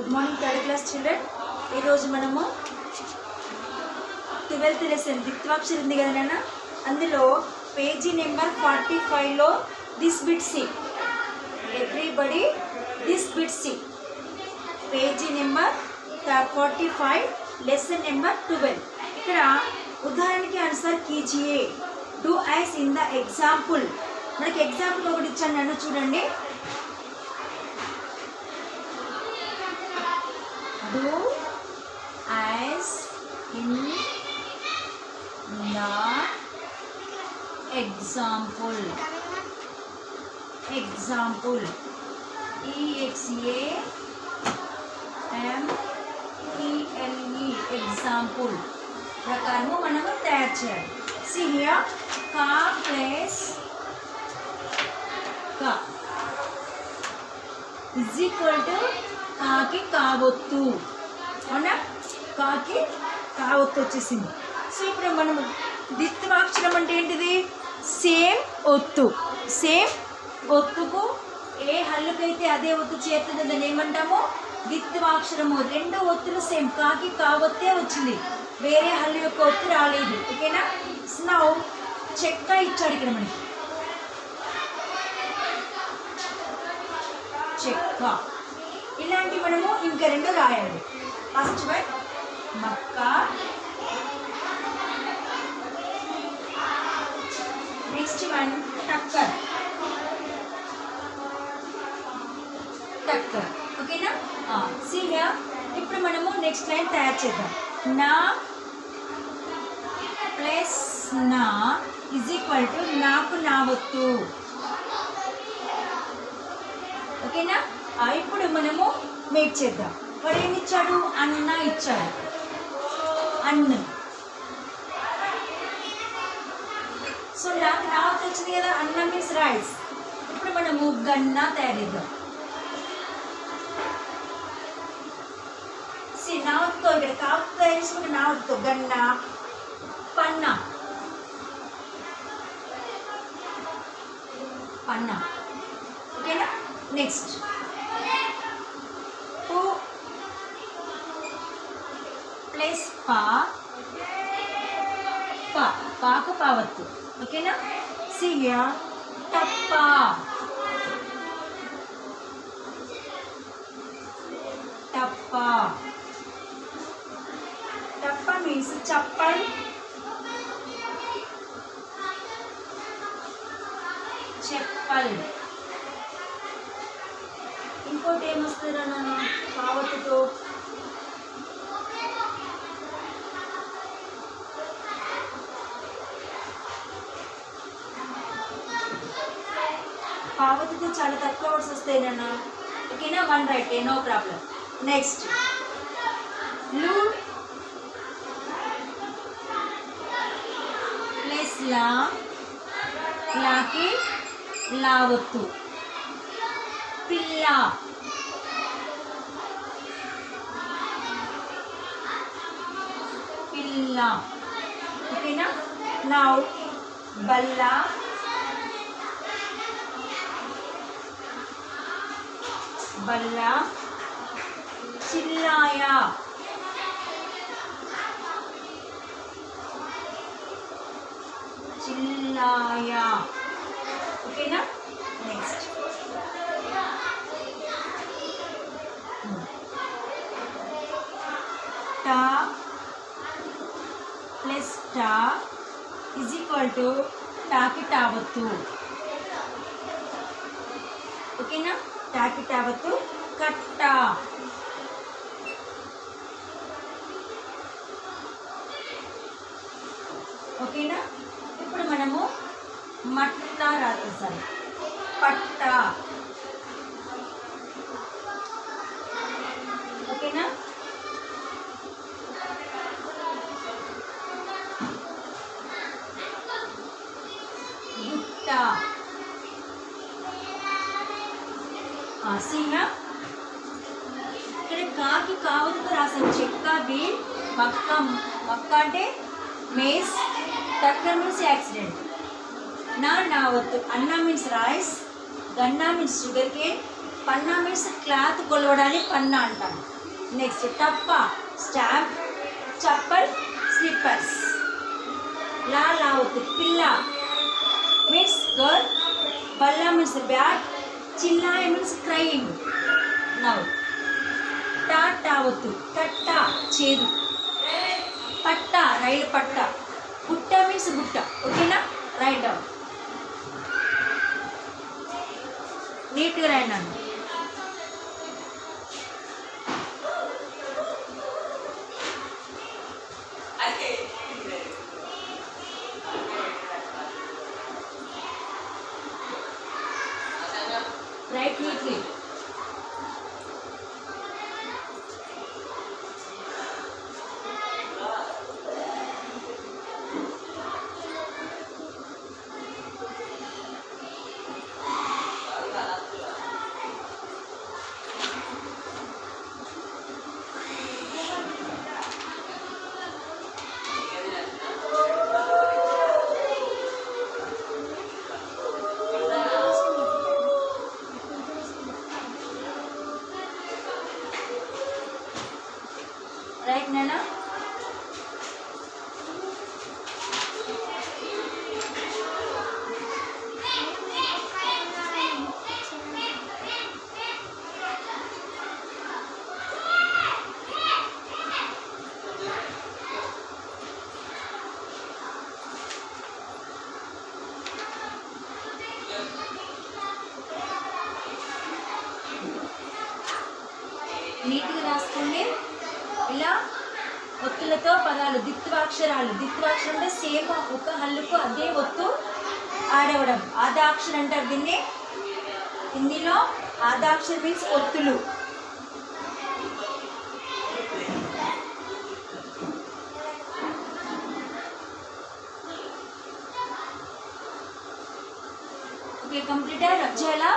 Good morning third class children. ఈరోజు మనము 12th lesson ద్విత్వాక్షరం ఉంది కదా నాన్న, అందులో పేజీ నెంబర్ 45లో this bit C. Everybody this bit C. Page number 45 lesson number 12. ఇక్కడ ఉదాహరణకి ఆన్సర్ కీజియే, do as in the example. మనకి ఎగ్జాంపుల్ ఒకటి ఇచ్చాను నన్ను చూడండి. Do as in the example. Example. EXAMPLE. Example. ప్రకారము మనము తయారు చేయాలి. See here, కా ప్లస్ కా is equal to కాకి కావొత్తు. అవునా, కాకి కావొత్తు వచ్చేసింది. సో ఇప్పుడు మనము ద్విత్వాక్షరం అంటే ఏంటిది? సేమ్ ఒత్తు. సేమ్ ఒత్తుకు ఏ హల్లుకైతే అదే ఒత్తు చేరుతుందో దాన్ని ఏమంటాము? ద్విత్వాక్షరము. రెండు ఒత్తులు సేమ్, కాకి కావొత్తే వచ్చింది, వేరే హల్లు యొక్క ఒత్తు రాలేదు. ఓకేనా? నౌ చెక్క ఇచ్చాడు ఇక్కడ మనకి. చెక్క ఇలాంటి మనము ఇంకా రెండు రాయాలి. ఫస్ట్ వన్ మక్క, నెక్స్ట్ వన్ టక్కర్. టక్కర్. ఓకేనా? సీనియా ఇప్పుడు మనము నెక్స్ట్ లైన్ తయారు చేద్దాం. నా ప్లస్ నా ఇజ్ ఈక్వల్ టు నాకు నా వత్తు. ఓకేనా? ఇప్పుడు మనము మేక్ చేద్దాం. వాడు ఏమి ఇచ్చాడు? అన్న ఇచ్చాడు. అన్న. సో నాకు నా వత్తు వచ్చింది కదా, అన్న మీన్స్ రైస్. ఇప్పుడు మనము గన్న తయారు చేద్దాం. నావత్తో ఇక్కడ కావత్తు తయారు చేసుకుంటే నావత్తో గన్న పన్న. పన్న. ఓకేనా? నెక్స్ట్ పు ప్లస్ పా, పా పాకు పావత్తు. ఓకేనా? సియ టప్ప. టప్ప. టప్ప మీన్స్ చప్పల్. చెప్పల్. ఇంకోటి ఏమొస్తుందా నన్ను పావత్తుతో? పావత్తుతో చాలా తక్కువ వర్డ్స్ వస్తాయి నాన్న. ఓకేనా? One right, no problem. Next లు ప్లస్ లా, లాకి లావత్తు. పిల్ల. పిల్ల. ఓకేనా? నౌ బల్ల, బల్ల. చిల్లాయ. చిల్లాయ. ఓకేనా? నెక్స్ట్ టా ప్లస్ టా ఇజ్ ఈక్వల్ టు టాకి టావత్తు. ఓకేనా? టాకి టావత్తు. కట్ట. ఓకేనా? ఇప్పుడు మనము మట్ట రాస్తాం. పట్ట. ఓకేనా? గుట్ట. సీనా ఇక్కడ కాకి కావద్దు రాసాం. చెక్క బి. మక్క. మక్క అంటే మేస్. టక్కర్ మీన్స్ యాక్సిడెంట్. నా నావత్తు. అన్న మీన్స్ రైస్, గన్నా మీన్స్ షుగర్ కేన్, పన్నా మీన్స్ క్లాత్ కొలవడాన్ని పన్నా అంటారు. నెక్స్ట్ టప్ప స్టాంప్, చప్పల్ స్లిప్పర్స్. లావత్తు పిల్ల మీన్స్ గర్ల్, బల్ల మీన్స్ బ్యాట్, చిల్లాయ మీన్స్ క్రయింగ్. నవ్ టావత్తు కట్ట చేదు, పట్ట రైలు పట్ట, బుట్ట మీన్స్ బుట్ట. ఓకేనా, రైట్ డౌన్ నీట్గా రాయండి నన్ను. Right neatly. రైట్ నానా. నీట్గా రాసుకోండి. ఇలా ఒత్తులతో పదాలు, దిత్వాక్షరాలు. దిత్వాక్షరం అంటే సేమ్ ఒక హల్లుకు అదే ఒత్తు ఆడవడం, ఆదాక్షరం అంటారు దీన్ని. హిందీలో ఆదాక్షరం మీన్స్ ఒత్తులు. ఓకే, కంప్లీట్ రబ్ చేయాలా?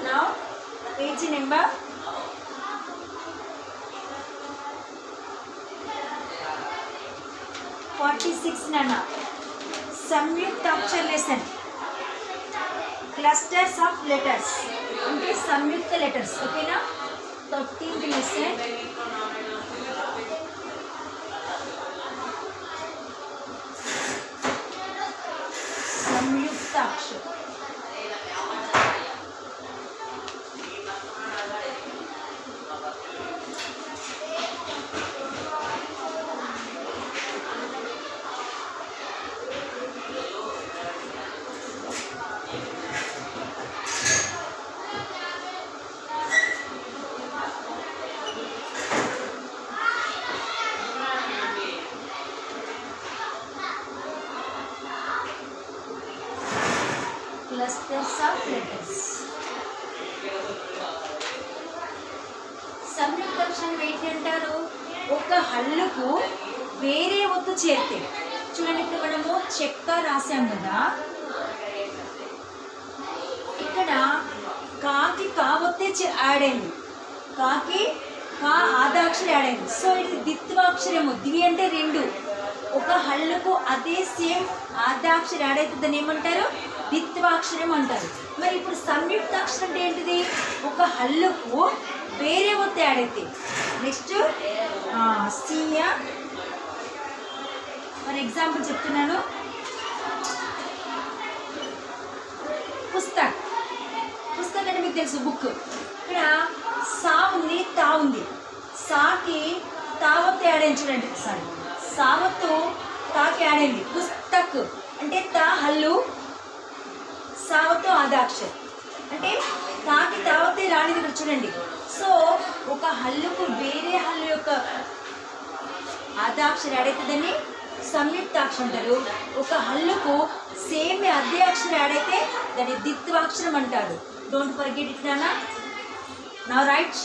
Now, page number 46 Nana. Samyuktaksha lesson. Clusters of letters. Okay, Samyukta letters. Okay na? 13th lesson. Samyuktaksha. Clusters of letters. సంయుక్తాక్షరం ఏంటి అంటారు? ఒక హల్లుకు వేరే ఒత్తు చేరితే. చూడండి, ఇప్పుడు మనము చెక్క రాసాం కదా, ఇక్కడ కాకి కావొత్తే యాడ్ అయింది, కాకి కా ఆదాక్షరం యాడ్ అయింది. సో ఇది దిత్వాక్షరము. దివి అంటే రెండు. ఒక హల్లుకు అదే సేమ్ ఆదాక్షరం యాడ్ అవుతుంది, దాన్ని ఏమంటారు? దిత్వాక్షరం అంటారు. మరి ఇప్పుడు సంయుక్తాక్షరం అంటే ఏంటిది? ఒక హల్లుకు వేరే ఒత్తు యాడ్ అవుతాయి. నెక్స్ట్ సియా, ఫర్ ఎగ్జాంపుల్ చెప్తున్నాను. పుస్తక్. పుస్తక్ అంటే మీకు తెలుసు, బుక్. ఇక్కడ సా ఉంది, తా ఉంది. సాకి తావత్తు యాడ్ అయింది. చూడండి ఒకసారి, సావత్తు తాకి యాడ్ అయింది. పుస్తక్ అంటే తా హల్లు, సావత్తు ఆదాక్షరం. అంటే తాకి తావత్తే రానిది. ఇక్కడ చూడండి. సో ఒక హల్లుకు వేరే హల్లు యొక్క ఆదాక్షరం యాడ్ అవుతుందని సంయుక్తాక్షరం అంటారు. ఒక హల్లుకు సేమ్ అదే అక్షరం యాడ్ అయితే దాన్ని దిత్వాక్షరం అంటారు. Don't forget it, Nana. Now write.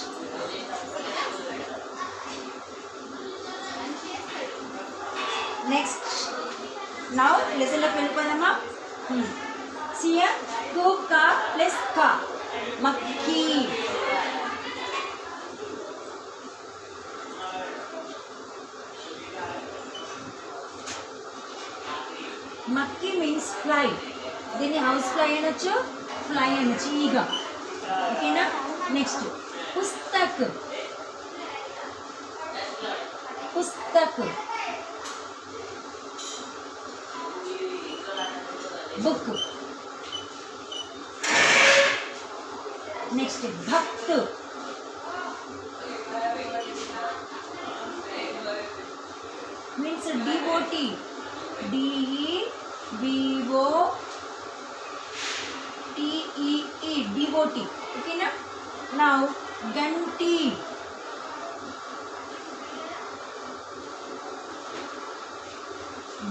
Next. Now listen up వెళ్ళిపోదామా. See here, ko ka plus ka, makki. Makki means fly. దీన్ని హౌస్ ఫ్లై అనొచ్చు, ఫ్లై అనొచ్చు, ఈగ. ఓకేనా. నెక్స్ట్ పుస్తక్. పుస్తక్ బుక్. నెక్స్ట్ భక్త్. Means devotee. DEVOTEE, devotee. Okay na. Now ganti.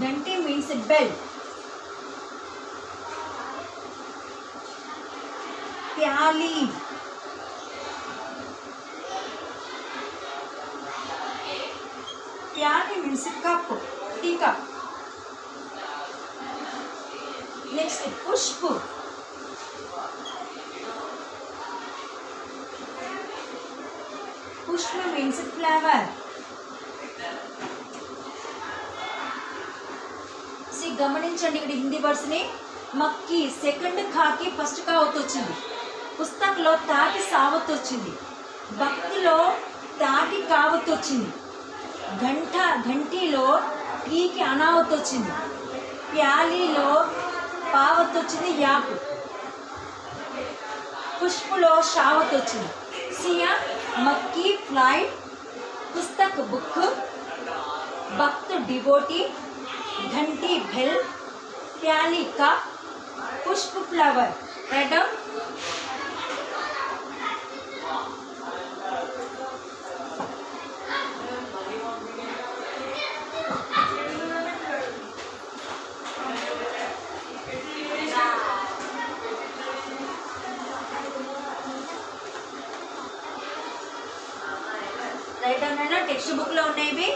Ganti means a bell. प्याली. प्याली means cup, tea cup. Next पुष्प. पुष्प means flower. See, గమనించండి ఇక్కడ హిందీ వర్డ్స్ ని. మక్కి సెకండ్ ఖాకి ఫస్ట్ కావత్ వచ్చింది. పుస్తక్లో తాకి సావత్ వచ్చింది. భక్తిలో తాకి కావత్ వచ్చింది. ఘంటీలో ఈకి అనావత్ వచ్చింది. ప్యాలీలో పావత్ వచ్చింది, యాప్. పుష్పలో షావత్ వచ్చింది. సియా మక్కి fly, Pustak book, Bakht devotee, घंटी बेल, प्याली कप, पुष्प flower. Write down. Write down है ना. टेक्स्ट बुक లో ఉన్నాయి.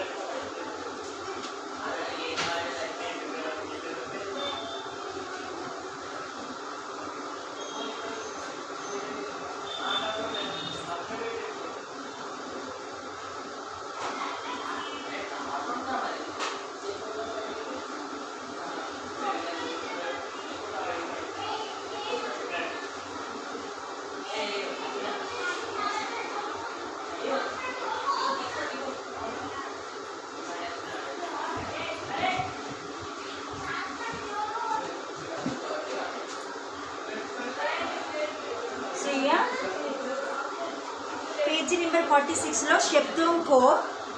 पेज नंबर 46 लो शब्दों को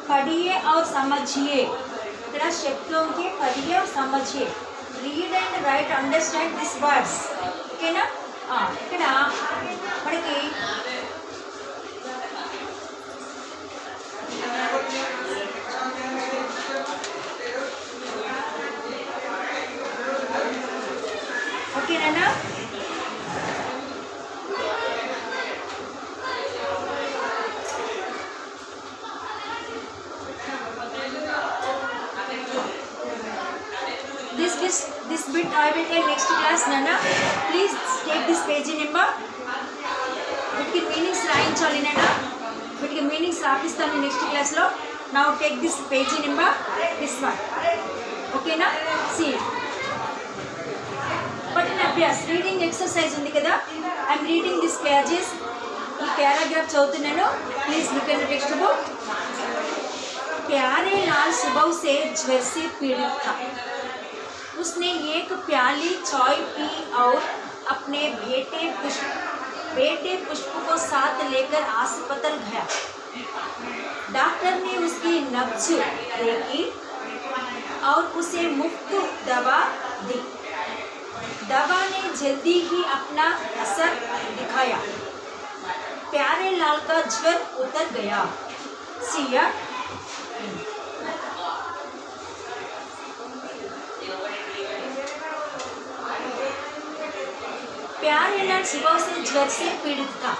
पढ़िए और समझिए. इकड़ा शब्दों के पढ़िए और समझिए. Read and write understand this words. ओकेना. इकड़ा మనకి ఓకేనా. This bit I will tell next class, Nana. Please take this page number. వీటికి మీనింగ్స్ రాయించాలి నాన్న. వీటికి మీనింగ్స్ రాపిస్తాను నెక్స్ట్ క్లాస్లో. Now take this page number, this one. ఓకేనా. See. పఠన అభ్యాస్ రీడింగ్ ఎక్సర్సైజ్ ఉంది కదా. I'm reading this pages. ఈ పారాగ్రాఫ్ చదువుతున్నాను. Please look at the text book. प्यारे लाल सुबह से ज्वर से पीड़ित था. उसने एक प्याली चाय पी और अपने बेटे पुष्प को साथ लेकर अस्पताल गया. डॉक्टर ने उसकी नब्ज देखी और उसे मुफ्त दवा दी. दवा ने जल्दी ही अपना असर दिखाया. प्यारे लाल का ज्वर उतर गया. सिया ప్యారేలాల్ సుబహ్ సే జ్వర్ సే పీడిత్ థా.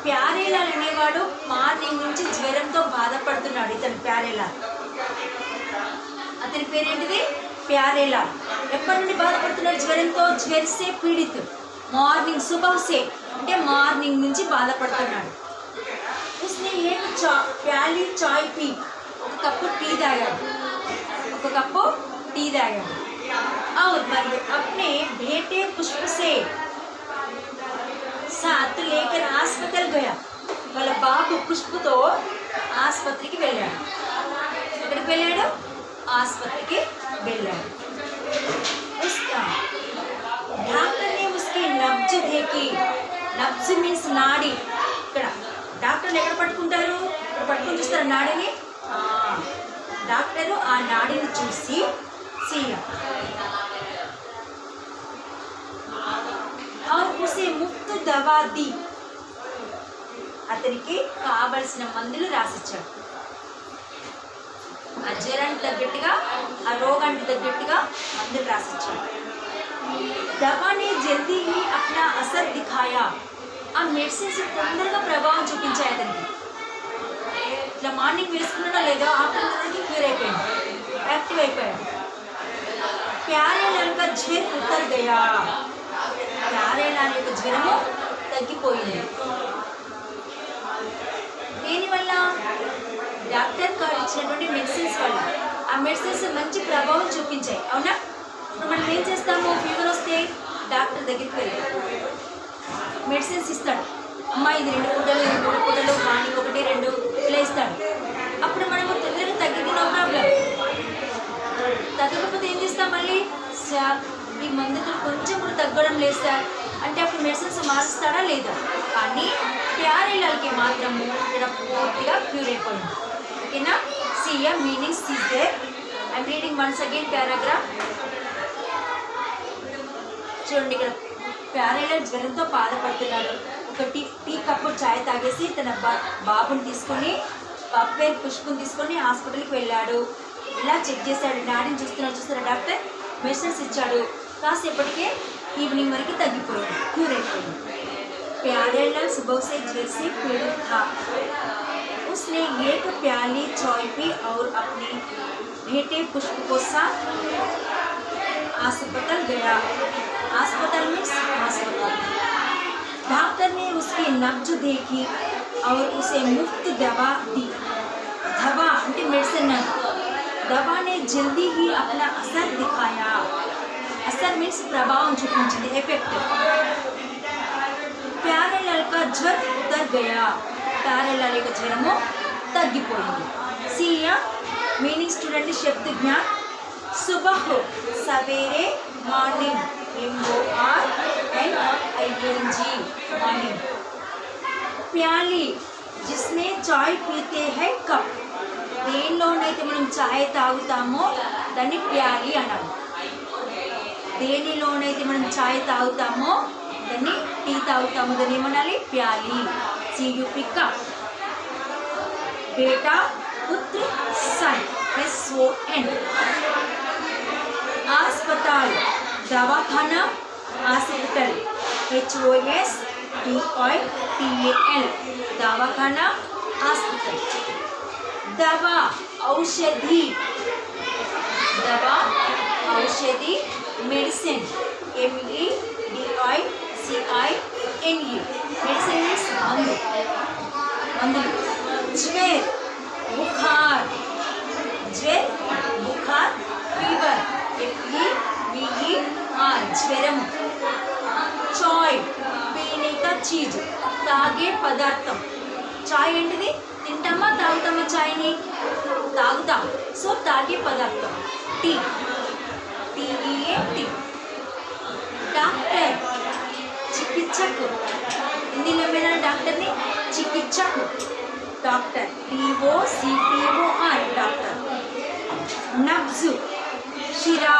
ప్యారేలాల్ అనేవాడు మార్నింగ్ నుంచి జ్వరంతో బాధపడుతున్నాడు. ఇతను ప్యారేలాల్, అతని పేరేంటిది ప్యారేలాల్. ఎప్పటి నుండి బాధపడుతున్నాడు జ్వరంతో? జ్వర్ సే పీడిత్, మార్నింగ్ సుబహ్ సే అంటే మార్నింగ్ నుంచి బాధపడుతున్నాడు. उसने एक प्याली चाय पी, ఒక కప్పు టీ తాగాడు, ఒక కప్పు టీ తాగాడు. और మరి अपने बेटे पुष्प से साथ लेकर अस्पताल गया. వాళ్ళ బాబు పుష్పతో ఆసుపత్రికి వెళ్ళాడు. ఎక్కడికి వెళ్ళాడు? ఆసుపత్రికి వెళ్ళాడు. उसका डॉक्टर ने उसकी नब्ज देखी. नब्ज मीन्स నాడి. ఇక్కడ డాక్టర్లు ఎక్కడ పట్టుకుంటారు? ఇక్కడ పట్టుకుని చూస్తారు నాడిని. డాక్టరు ఆ నాడిని చూసి సీఎం और उसे मुफ्त दवा दी. అతనికి కావలసిన మందులు రాసిచ్చాడు. ఆ జ్వరానికి తగ్గట్టుగా, ఆ రోగానికి తగ్గట్టుగా మందులు రాసిచ్చాడు. दवा ने जल्दी ही अपना असर दिखाया. ఆ మెడిసిన్స్ తొందరగా ప్రభావం చూపించాయి అతనికి. ఇట్లా మార్నింగ్ వేసుకున్నాడో లేదో ఆఫ్టర్నూన్కి క్యూర్ అయిపోయింది, యాక్టివ్ అయిపోయాడు. ప్యారేలాల్ కా జ్వర్ ఉతర్ గయా. ప్యారేలాల్ యొక్క జ్వరము తగ్గిపోయింది. దీనివల్ల డాక్టర్ గారు ఇచ్చినటువంటి మెడిసిన్స్ వల్ల ఆ మెడిసిన్స్ మంచి ప్రభావం చూపించాయి. అవునా? ఇప్పుడు మనం ఏం చేస్తాము? ఫీవర్ వస్తే డాక్టర్ దగ్గరికి వెళ్తాం, మెడిసిన్స్ ఇస్తాడు. అమ్మ ఇది 2 పూటలు, ఇది 3 పూటలు, మార్నింగ్ 1 2 ఇలా ఇస్తాడు. అప్పుడు మనము తొందరగా తగ్గింది, నో ప్రాబ్లం. తగ్గకపోతే ఏం చేస్తాం? మళ్ళీ సార్ ఈ మందులు కొంచెం కూడా తగ్గడం లేదు సార్ అంటే అప్పుడు మెడిసిన్స్ మారుస్తాడా లేదా? కానీ ప్యారేలాల్కి మాత్రము ఇక్కడ పూర్తిగా క్యూర్ అయిపోయింది. ఓకేనా? సీఎం meanings is there. I'm reading once again paragraph. చూడండి, ఇక్కడ ప్యారేలాల్ జ్వరంతో బాధపడుతున్నాడు. ఒక టీ కప్పు ఛాయ్ తాగేసి తన బాబుని తీసుకొని, బాబు పేరు పుష్పని తీసుకొని హాస్పిటల్కి వెళ్ళాడు. ఇలా చెక్ చేశాడు, నాడిని చూస్తున్నాడు డాక్టర్. మెడిసిన్స్ ఇచ్చాడు. కాసేపటికే ఈవినింగ్ వరకు తగ్గిపోయాడు, క్యూర్ అయిపోయింది. प्यारेलाल सुबह से ज्वर से पीड़ित था. उसने एक प्याली चाय पी और अपने बेटे पुष्प को साथ अस्पताल गया. अस्पताल मीन्स अस्पताल. डॉक्टर ने उसकी नब्ज देखी और उसे मुफ्त दवा दी. दवा అంటే మెడిసిన్. दवा ने जल्दी ही अपना असर दिखाया. असर मीन्स ప్రభావం చూపించింది, ఎఫెక్ట్. ప్యారేలాల్ కా జ్వర్ ఉతర్ గయా. ప్యారేలాల్ యొక్క జ్వరము తగ్గిపోయింది. సియా మీనింగ్స్ చూడండి. శబ్ద జ్ఞాన్. సుబహ్ సవేరే, మార్నింగ్, MORNING మార్నింగ్. ప్యాలి జిస్మే చాయ్ పీతే హై కప్. దేనిలోనైతే మనం చాయ్ తాగుతామో దాన్ని ప్యాలి అనాలి. దేనిలోనైతే మనం చాయ్ తాగుతామో దాన్ని టీ తాగుతామో దాన్ని ఏమనాలి? ప్యాలి. CUP. బేటా, పుత్ర, సన్, SON. अस्पताल दवाखाना, हॉस्पिटल, HOSPITAL दवाखाना, हॉस्पिटल. दवा औषधि, दवा औषधि, मेडिसिन, MEDICINE. मेडिसिन मीन्स मंदु, मंदुलु. ज्वर, बुखार, ज्वर, बुखार, फीवर, FEVER జ్వరం. చాయ్ పీనే కా చీజ్, తాగే పదార్థం. చాయ్ ఏంటిది? తింటామా తాగుతామా? చాయ్ని తాగుతాం, సో తాగే పదార్థం. Tea, TEA. డాక్టర్, చికిత్సకు. హిందీలో ఏమైనా డాక్టర్ని చికిత్సకు. Doctor, DOCTOR doctor. నబ్జ్, शिरा,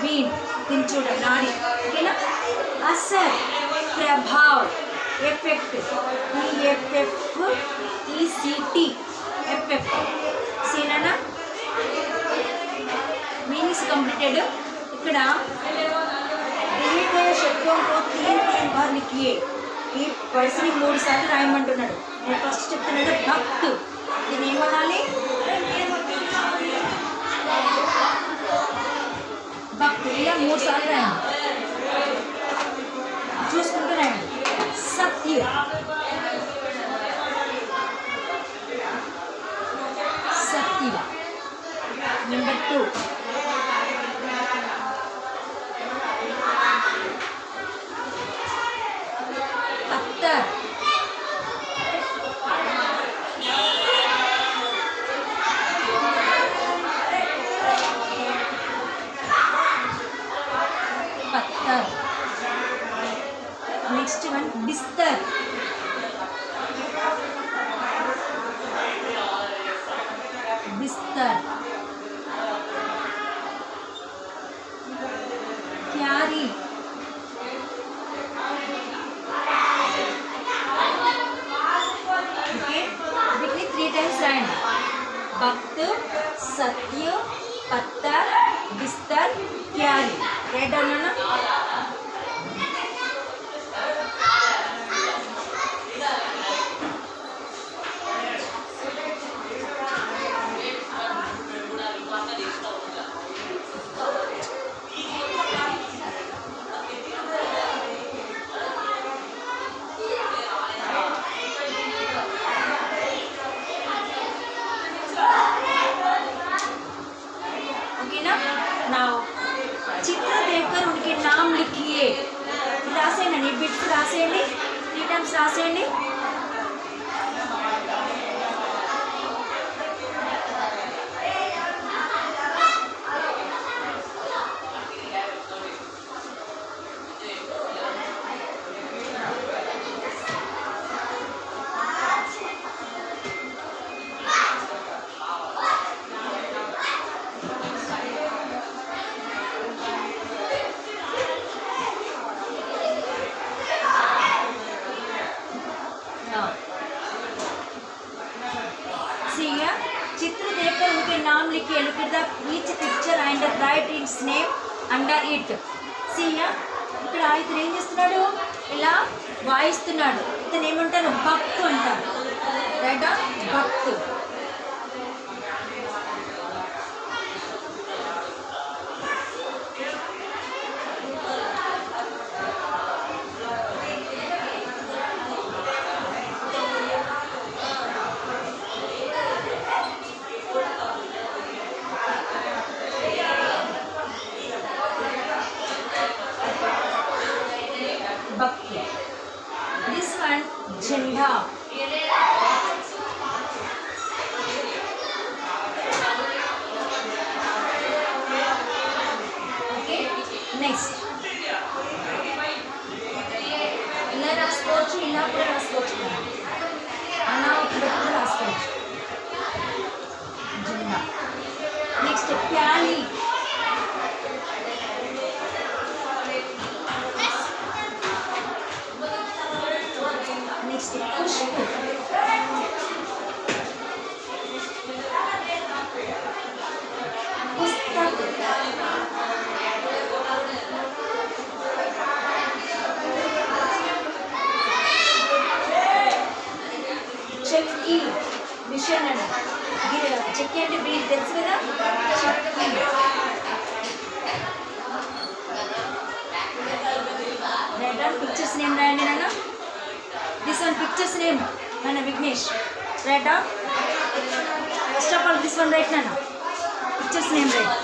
वीन, दिनचूड़, नाड़ी. ओकेना? असर, प्रभाव, एफेक्ट, EFFECT, एफेक्ट. सीना मीनिंग्स कंप्लीटेड. ఇక్కడ शब्दों को 3 बार लिखिए ఈ వర్స్ని 3 సార్లు రాయమంటున్నాడు నేను ఫస్ట్ చెప్తున్నాడు భక్తు దీన్ని ఏమనాలి భక్తు ఇలా 3 సార్లు రాయండి చూసుకుంటూ రాయండి సత్య సత్య నెంబర్ 2 पत्थर पत्थर नेक्स्ट वन बिस्तर बिस्तर क्यारी भक्त सत्य पत्थर बिस्तर क्यारी रेड ना चित्र देखकर उनके नाम लिखिए रासेंడి బిట్స్ రాసేయండి 3 టైమ్స్ రాసేయండి चित्र देखकर उनके नाम लिखिए look at the each picture and write its name under it see ఇక్కడ ఇతను ఏం చేస్తున్నాడు ఇలా వాయిస్తున్నాడు ఇతను ఏమంటారు భక్తు అంటారు రైట్ భక్తు भक्ति this one झंडा okay next ఇలా రాసుకోవచ్చు ఇలా కూడా రాసుకోవచ్చు అలా కూడా రాసుకోవచ్చు झंडा next प्याली next पुष्प पुस्तक चक्की मिशन चक्की అంటే మీరు తెలుసు కదా చక్కి రైట్ పిక్చర్స్ నేమ్ రాయండి నాన్న this one pictures name nana Vignesh write down first of all this one write nana pictures name write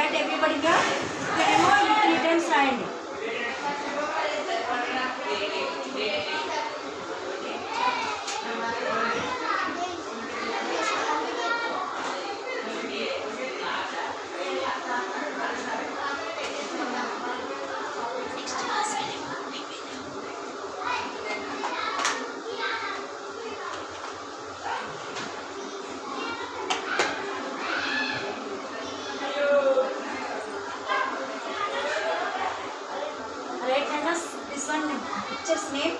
write ఎవ్రీబడిగా ఇక్కడేమో ఇది 3 టైమ్స్ రాయండి. Right, Anas, this one picture's name.